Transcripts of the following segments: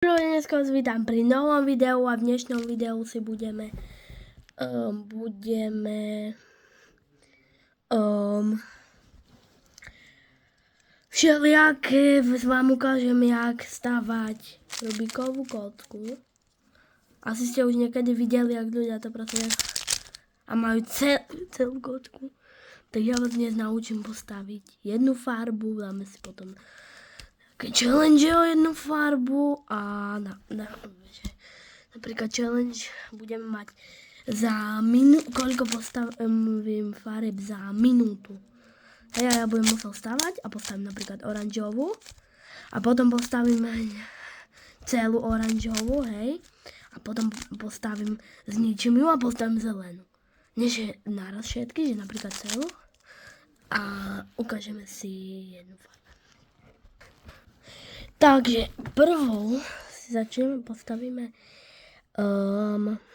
Dneska vás vítam pri novom videu a v dnešnom videu si budeme všelijaké vám ukážem, jak stavať Rubikovú kocku. Asi ste už niekedy videli, jak ľudia to pracujú a majú celú kocku. Tak ja vás dnes naučím postaviť jednu farbu, dáme si potom challenge o jednu farbu a napríklad challenge budeme mať za koľko postavím fareb za minútu. Ja budem musel stavať a postavím napríklad oranžovú a potom postavím celú oranžovú, hej, a potom postavím, zničím ju a postavím zelenú. Než naraz všetky, že napríklad celú a ukážeme si jednu farbu. Takže prvou si postavíme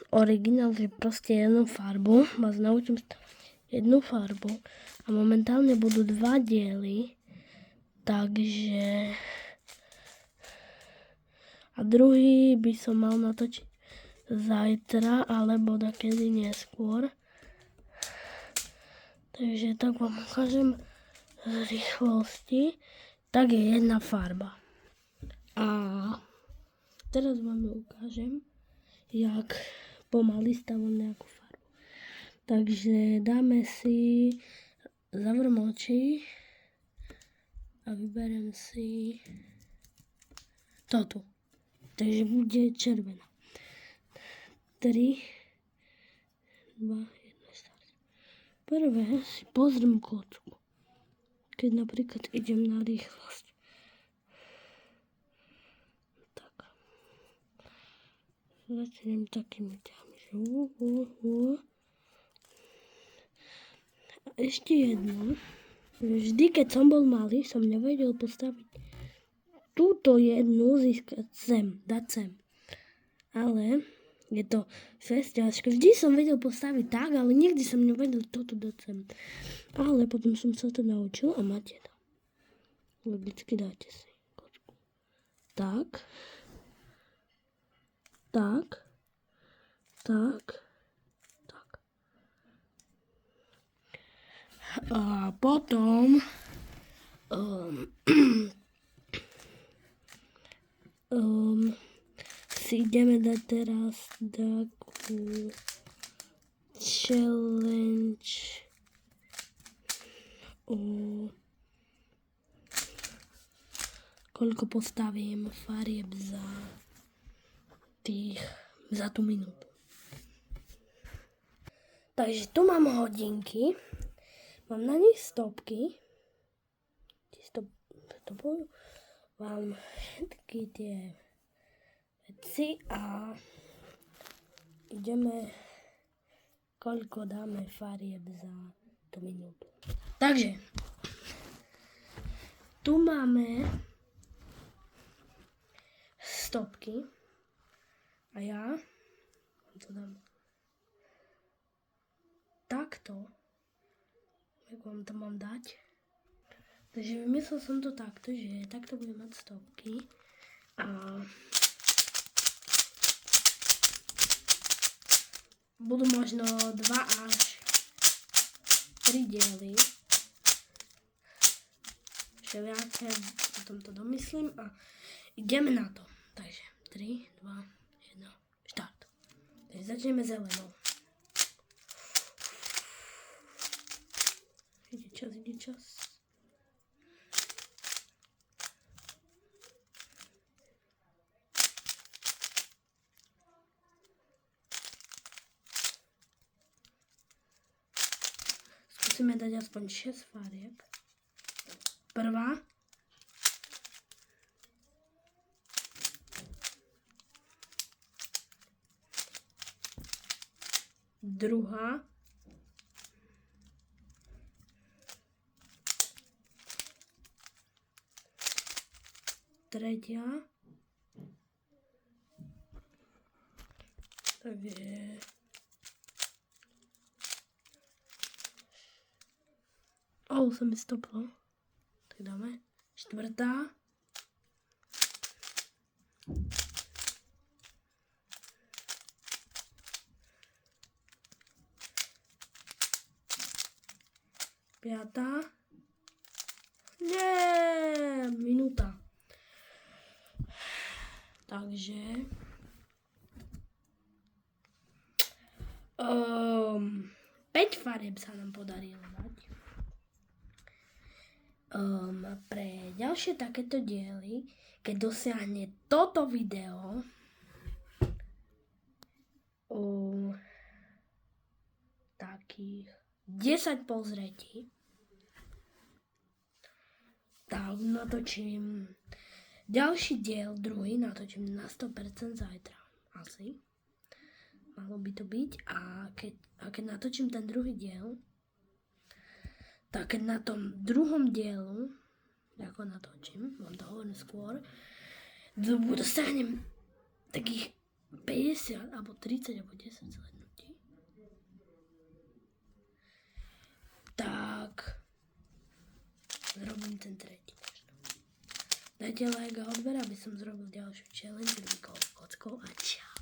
originál, že proste jednu farbu. Vás naučím jednu farbu a momentálne budú dva diely, takže a druhý by som mal natočiť zajtra alebo takedy neskôr. Takže tak vám ukážem z rýchlosti. Tak je jedna farba. A teraz vám ukážem, jak pomaly stavom nejakú farbu. Takže dáme si, zavriem oči a vyberiem si toto. Takže bude červená. 3, 2, 1, start. Prvé si pozriem kocku. Keď napríklad idem na rýchlosť. Začnem takými ťahmi, že A ešte jedno. Vždy, keď som bol malý, som nevedel postaviť túto jednu, získať dať sem. Ale je to fest ťažké. Vždy som vedel postaviť tak, ale nikdy som nevedel toto dať sem. Ale potom som sa to naučil a máte to. Vždycky dáte si kocku. Tak. Tak. A potom si ideme dať teraz takú challenge koľko postavím farieb za tú minútu. Takže tu mám hodinky, mám na nich stopky, mám všetky tie veci a ideme, koľko dáme farieb za tú minútu. Takže tu máme stopky. A ja to dám takto, jak vám to mám dať. Takže vymyslel som to takto, že takto budem mať stopky a budú možno 2 až 3 diely. Všelijaké, potom to domyslím a ideme na to. Takže 3, 2, štart. Takže začneme zelenou. Ide čas. Skúsime dať aspoň 6 farieb. Prvá. Druhá. Tretia. Takže sa mi stoplo. Tak dáme. Štvrtá. 5. Nie, minúta. Takže 5 farieb sa nám podarilo dať. Pre ďalšie takéto diely, keď dosiahne toto video takých 10 pozretí, tak natočím ďalší diel, druhý natočím na 100% zajtra. Asi. Malo by to byť. A keď natočím ten druhý diel, tak keď na tom druhom dielu, ako natočím, vám to hovorím skôr, dostanem takých 50 alebo 30 alebo 10 zhľadnutí, tak zrobím ten tretí možno. Dajte like a odber, aby som zrobil ďalšiu challenge s Rubikovou kockou a čau.